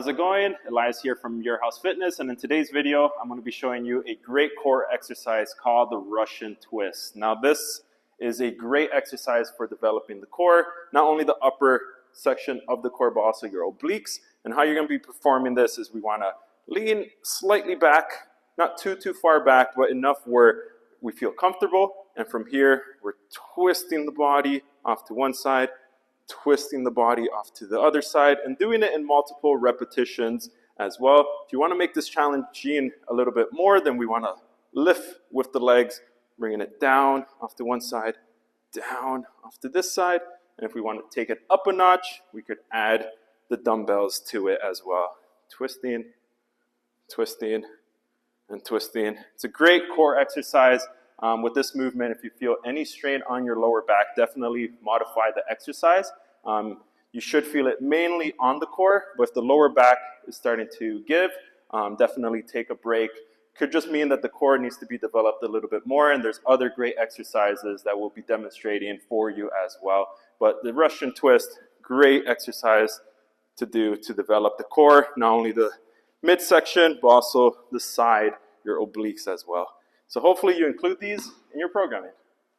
How's it going? Elias here from Your House Fitness, and in today's video I'm going to be showing you a great core exercise called the Russian twist. Now this is a great exercise for developing the core, not only the upper section of the core but also your obliques. And how you're going to be performing this is we want to lean slightly back, not too far back, but enough where we feel comfortable, and from here we're twisting the body off to one side, twisting the body off to the other side, and doing it in multiple repetitions as well. If you want to make this challenging a little bit more, then we want to lift with the legs, bringing it down off to one side, down off to this side. And if we want to take it up a notch, we could add the dumbbells to it as well. Twisting, twisting, and twisting. It's a great core exercise. With this movement, if you feel any strain on your lower back, definitely modify the exercise. You should feel it mainly on the core, but if the lower back is starting to give, definitely take a break. Could just mean that the core needs to be developed a little bit more, and there's other great exercises that we'll be demonstrating for you as well. But the Russian twist, great exercise to do to develop the core, not only the midsection, but also the side, your obliques as well. So hopefully you include these in your programming.